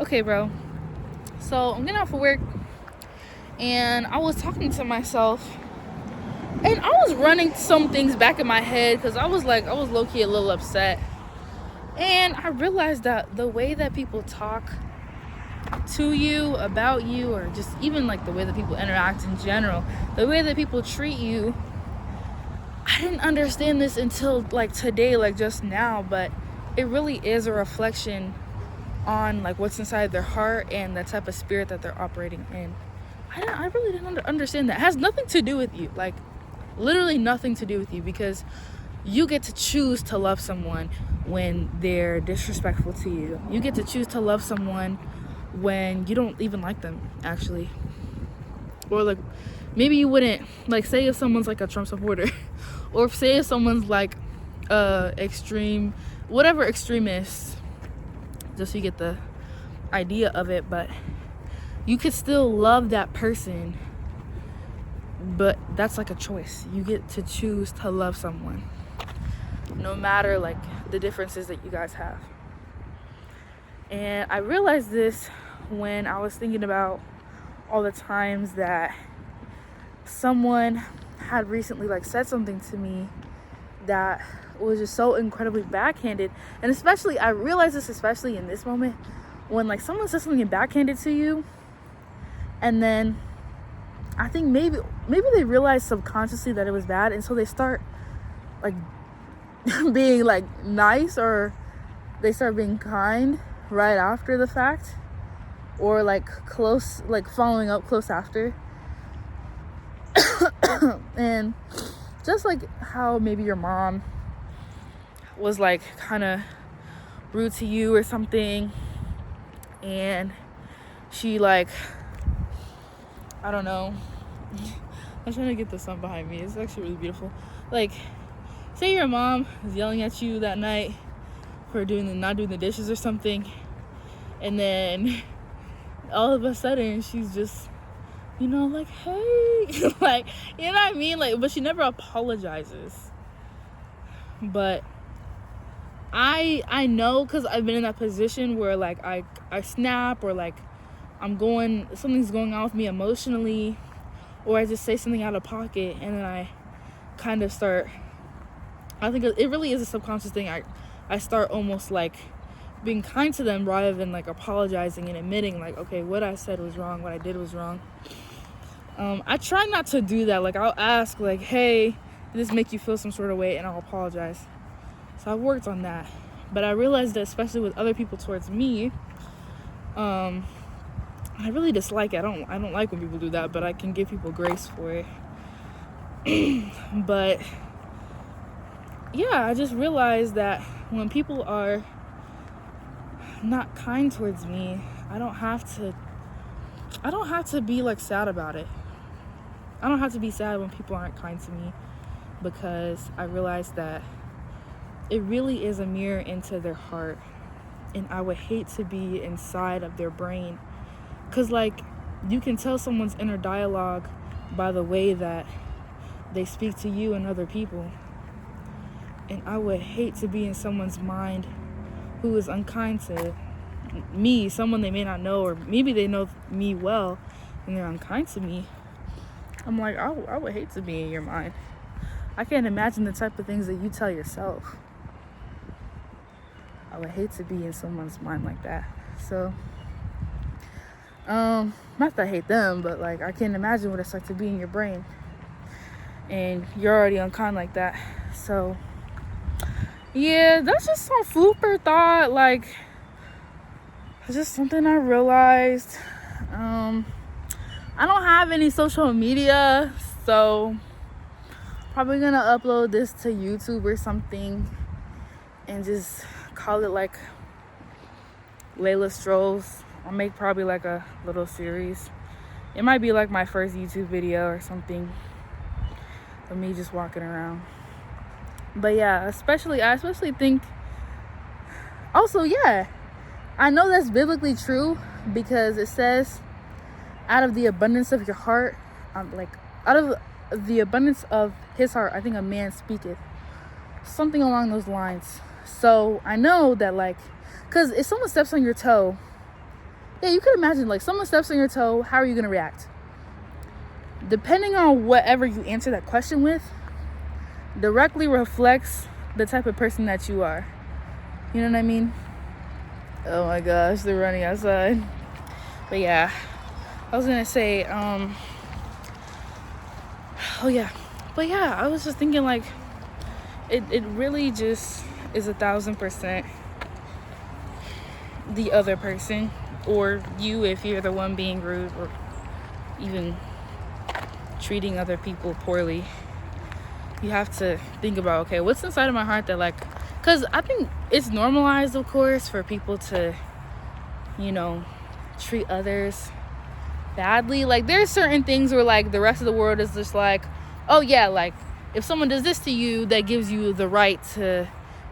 Okay, bro. So I'm getting off of work and I was talking to myself and I was running some things back in my head because I was low-key a little upset. And I realized that the way that people talk to you, about you, or just even like the way that people interact in general, the way that people treat you, I didn't understand this until like today, like just now, but it really is a reflection on like what's inside their heart and the type of spirit that they're operating in. I really didn't understand that. It has nothing to do with you, like literally nothing to do with you, because you get to choose to love someone when they're disrespectful to you. You get to choose to love someone when you don't even like them, actually. Or like maybe you wouldn't, like say if someone's like a Trump supporter or say if someone's like extreme, whatever extremist, just so you get the idea of it. But you could still love that person, but that's like a choice. You get to choose to love someone no matter like the differences that you guys have. And I realized this when I was thinking about all the times that someone had recently like said something to me that was just so incredibly backhanded. And especially I realized this especially in this moment when like someone says something backhanded to you, and then I think maybe they realize subconsciously that it was bad, and so they start like being like nice, or they start being kind right after the fact, or like close, like following up close after. And just like how maybe your mom was like kind of rude to you or something, and she like, I don't know, I'm trying to get the sun behind me, it's actually really beautiful. Like say your mom is yelling at you that night for not doing the dishes or something, and then all of a sudden she's just, like, hey, like, you know what I mean? Like, but she never apologizes. But I know, because I've been in that position where like I snap, or like something's going on with me emotionally, or I just say something out of pocket, and then I kind of start, I think it really is a subconscious thing. I start almost like being kind to them rather than like apologizing and admitting like, okay, what I said was wrong, what I did was wrong. I try not to do that. Like I'll ask like, hey, did this make you feel some sort of way, and I'll apologize. So I've worked on that. But I realized that especially with other people towards me, I really dislike it. I don't like when people do that, but I can give people grace for it. But yeah, I just realized that when people are not kind towards me, I don't have to be like sad about it. I don't have to be sad when people aren't kind to me, because I realized that it really is a mirror into their heart, and I would hate to be inside of their brain, because like you can tell someone's inner dialogue by the way that they speak to you and other people. And I would hate to be in someone's mind who is unkind to me, someone they may not know, or maybe they know me well and they're unkind to me. I'm like, I would hate to be in your mind. I can't imagine the type of things that you tell yourself. I would hate to be in someone's mind like that. So, not that I hate them, but like I can't imagine what it's like to be in your brain and you're already unkind like that. So yeah, that's just some food for thought. Like, it's just something I realized. I don't have any social media, so probably gonna upload this to YouTube or something and just call it like Layla Strolls. I'll make probably like a little series. It might be like my first YouTube video or something of me just walking around. But yeah, I especially think also, yeah, I know that's biblically true, because it says out of the abundance of your heart, out of the abundance of his heart, I think a man speaketh, something along those lines. So I know that, like, because if someone steps on your toe, yeah, you could imagine, like, someone steps on your toe, how are you going to react? Depending on whatever you answer that question with, directly reflects the type of person that you are. You know what I mean? Oh my gosh, they're running outside. But yeah, I was gonna say, oh yeah. But yeah, I was just thinking, like, it really just is 1,000% the other person, or you if you're the one being rude or even treating other people poorly. You have to think about, okay, what's inside of my heart that, like, because I think it's normalized, of course, for people to, you know, treat others badly. Like, there's certain things where, like, the rest of the world is just like, oh yeah, like, if someone does this to you, that gives you the right to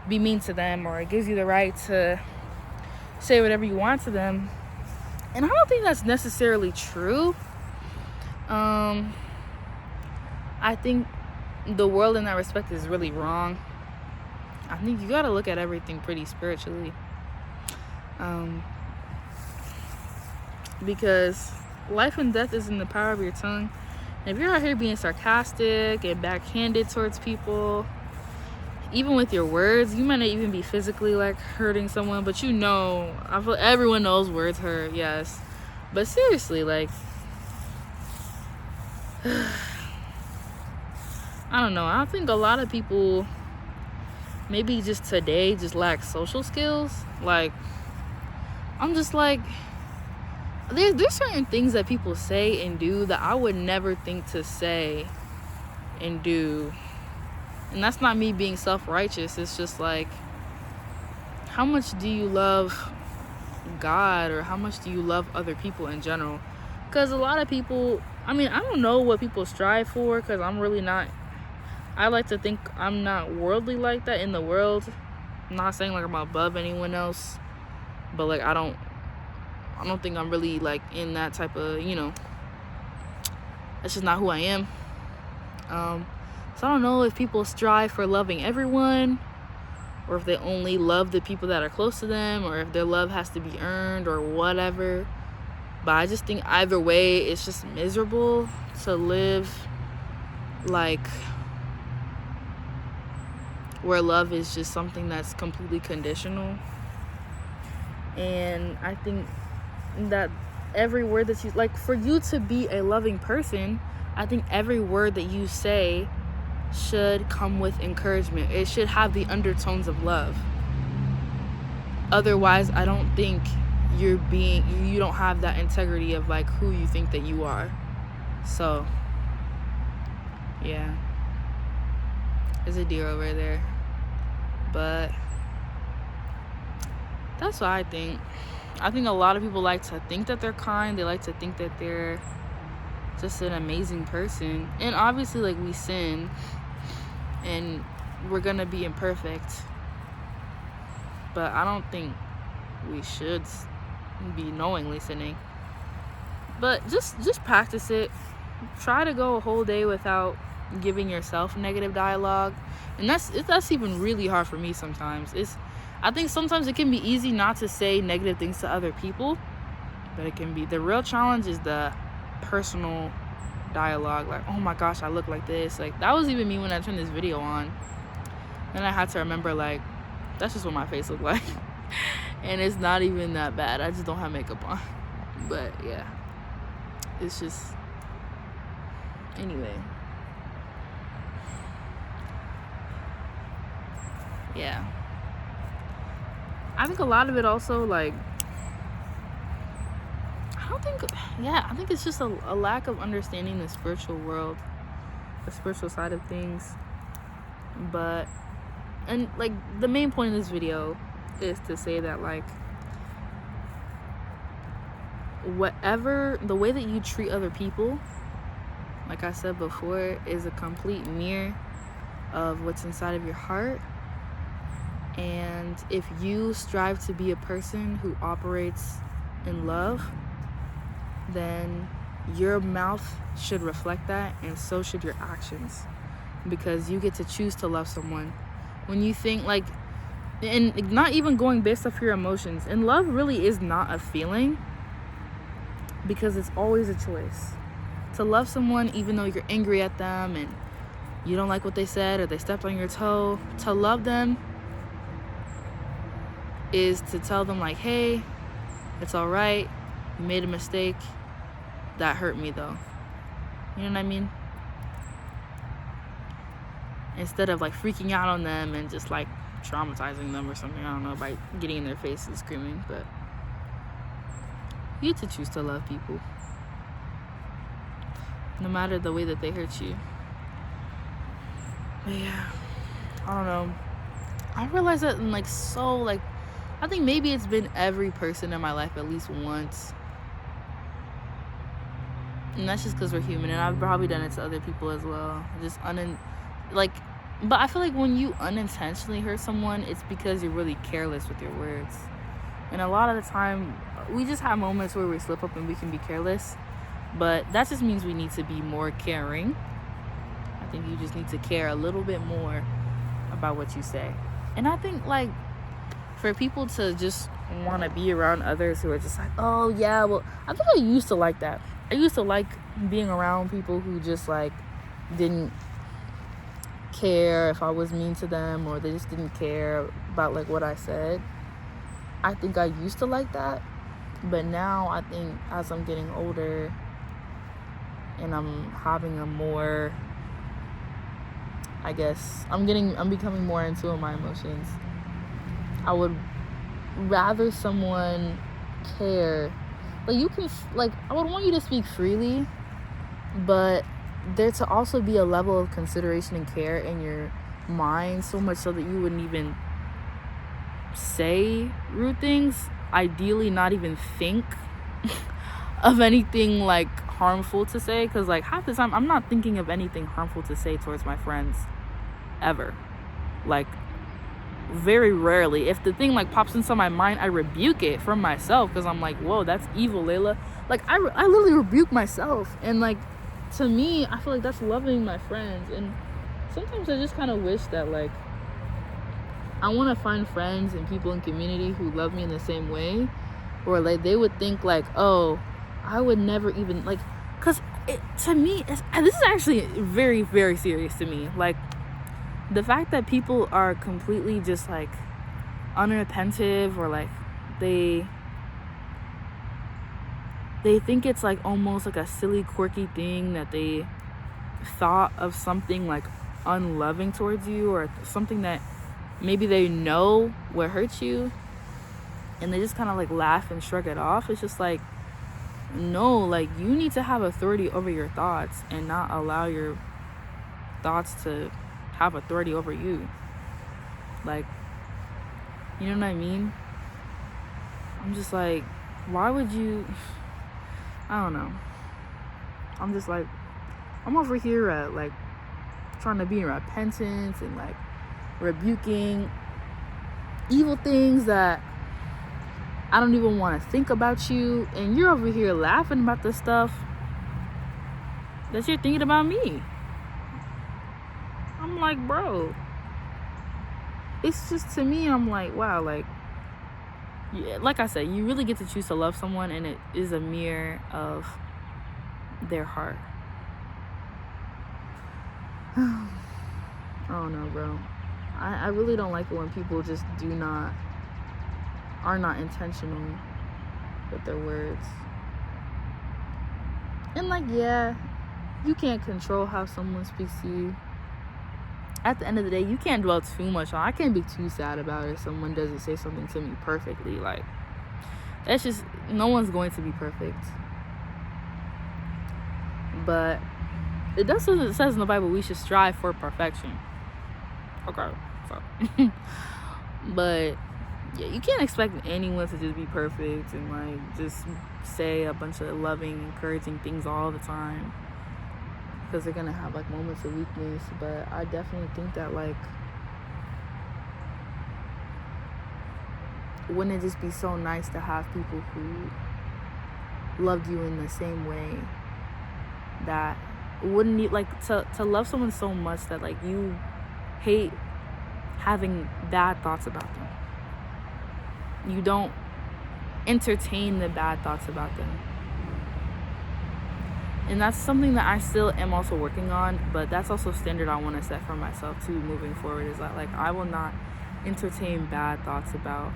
be mean to them, or it gives you the right to say whatever you want to them. And I don't think that's necessarily true. I think the world in that respect is really wrong. I think you gotta look at everything pretty spiritually. Because life and death is in the power of your tongue. And if you're out here being sarcastic and backhanded towards people, even with your words, you might not even be physically, like, hurting someone, but you know, I feel everyone knows words hurt, yes. But seriously, like, I don't know. I think a lot of people, maybe just today, just lack social skills. Like, I'm just like, there's certain things that people say and do that I would never think to say and do. And that's not me being self-righteous. It's just like, how much do you love God, or how much do you love other people in general? Because a lot of people, I mean, I don't know what people strive for, because I'm really not, I like to think I'm not worldly like that in the world. I'm not saying like I'm above anyone else, but like I don't think I'm really like in that type of, you know, that's just not who I am. So I don't know if people strive for loving everyone, or if they only love the people that are close to them, or if their love has to be earned or whatever. But I just think either way, it's just miserable to live like where love is just something that's completely conditional. And I think that every word that you, like, for you to be a loving person, I think every word that you say should come with encouragement. It should have the undertones of love. Otherwise, I don't think you don't have that integrity of like who you think that you are. So yeah, there's a deer over there, but that's what I think. I think a lot of people like to think that they're kind. They like to think that they're just an amazing person. And obviously, like, we sin and we're gonna be imperfect, but I don't think we should be knowingly sinning. But just practice it. Try to go a whole day without giving yourself negative dialogue. And that's even really hard for me sometimes. I think sometimes it can be easy not to say negative things to other people, but it can be, the real challenge is the personal dialogue. Like, oh my gosh, I look like this. Like, that was even me when I turned this video on. Then I had to remember, like, that's just what my face looked like. And it's not even that bad. I just don't have makeup on. But yeah, it's just, anyway. Yeah, I think a lot of it also, like, I think it's just a lack of understanding the spiritual world, the spiritual side of things. But, and like, the main point of this video is to say that, like, the way that you treat other people, like I said before, is a complete mirror of what's inside of your heart. And if you strive to be a person who operates in love, then your mouth should reflect that, and so should your actions, because you get to choose to love someone. When you think, like, and not even going based off your emotions, and love really is not a feeling. because it's always a choice. To love someone even though you're angry at them and you don't like what they said or they stepped on your toe, to love them is to tell them like, hey, it's all right, you made a mistake, that hurt me though. You know what I mean? Instead of like freaking out on them and just like traumatizing them or something, I don't know, by getting in their face and screaming. But you get to choose to love people, no matter the way that they hurt you. But yeah, I don't know. I realized that in I think maybe it's been every person in my life at least once. And that's just because we're human, and I've probably done it to other people as well. But I feel like when you unintentionally hurt someone, it's because you're really careless with your words. And a lot of the time, we just have moments where we slip up and we can be careless. But that just means we need to be more caring. I think you just need to care a little bit more about what you say. And I think, like, for people to just want to be around others who are just like, oh, yeah, well, I think I used to like that. I used to like being around people who just, like, didn't care if I was mean to them, or they just didn't care about, like, what I said. I think I used to like that. But now I think as I'm getting older and I'm having a more, I guess, I'm becoming more in tune with my emotions. I would rather someone care. Like, you can, like, I would want you to speak freely, but there to also be a level of consideration and care in your mind, so much so that you wouldn't even say rude things. Ideally, not even think of anything, like, harmful to say, because, like, half the time I'm not thinking of anything harmful to say towards my friends ever. Like, very rarely. If the thing, like, pops into my mind, I rebuke it from myself, because I'm like, whoa, that's evil, Layla. Like, I literally rebuke myself. And, like, to me, I feel like that's loving my friends. And sometimes I just kind of wish that, like, I want to find friends and people in community who love me in the same way, or, like, they would think, like, oh, I would never even, like, because to me, this is actually very, very serious to me. Like, the fact that people are completely just, like, unrepentive, or, like, they think it's, like, almost like a silly, quirky thing that they thought of something, like, unloving towards you, or something that maybe they know will hurt you, and they just kind of, like, laugh and shrug it off. It's just like, no, like, you need to have authority over your thoughts and not allow your thoughts to have authority over you. Like, you know what I mean? I'm just like, why would you? I don't know. I'm just like, I'm over here like trying to be in repentance and, like, rebuking evil things that I don't even want to think about you, and you're over here laughing about the stuff that you're thinking about me. I'm like, bro, it's just, to me, I'm like, wow, like, yeah, like I said, you really get to choose to love someone, and it is a mirror of their heart. I don't know, bro. I really don't like it when people just are not intentional with their words. And, like, yeah, you can't control how someone speaks to you. At the end of the day, you can't dwell too much on. I can't be too sad about it if someone doesn't say something to me perfectly. Like, that's just, no one's going to be perfect. But it does, it says in the Bible, we should strive for perfection. Okay, so but yeah, you can't expect anyone to just be perfect and, like, just say a bunch of loving, encouraging things all the time, because they're gonna have, like, moments of weakness. But I definitely think that, like, wouldn't it just be so nice to have people who loved you in the same way, that wouldn't need, like, to love someone so much that, like, you hate having bad thoughts about them. You don't entertain the bad thoughts about them. And that's something that I still am also working on, but that's also a standard I want to set for myself too moving forward, is that like I will not entertain bad thoughts about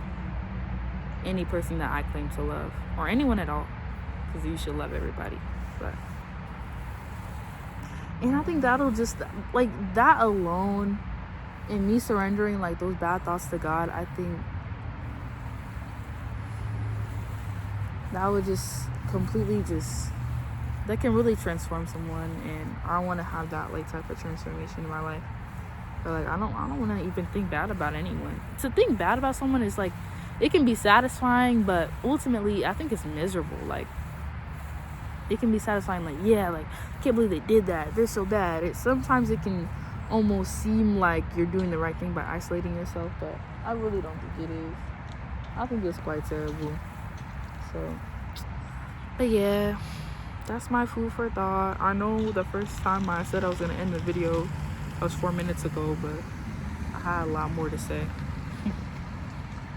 any person that I claim to love, or anyone at all, because you should love everybody. But and I think that'll just, like, that alone, and me surrendering like those bad thoughts to God, I think that would just completely just, that can really transform someone. And I want to have that like type of transformation in my life. But like I don't want to even think bad about anyone. To think bad about someone is like, it can be satisfying, but ultimately I think it's miserable. Like, it can be satisfying, like, yeah, like, I can't believe they did that, they're so bad. Sometimes it can almost seem like you're doing the right thing by isolating yourself, but I really don't think it is. I think it's quite terrible. So, but yeah, that's my food for thought. I know the first time I said I was going to end the video, that was 4 minutes ago, but I had a lot more to say.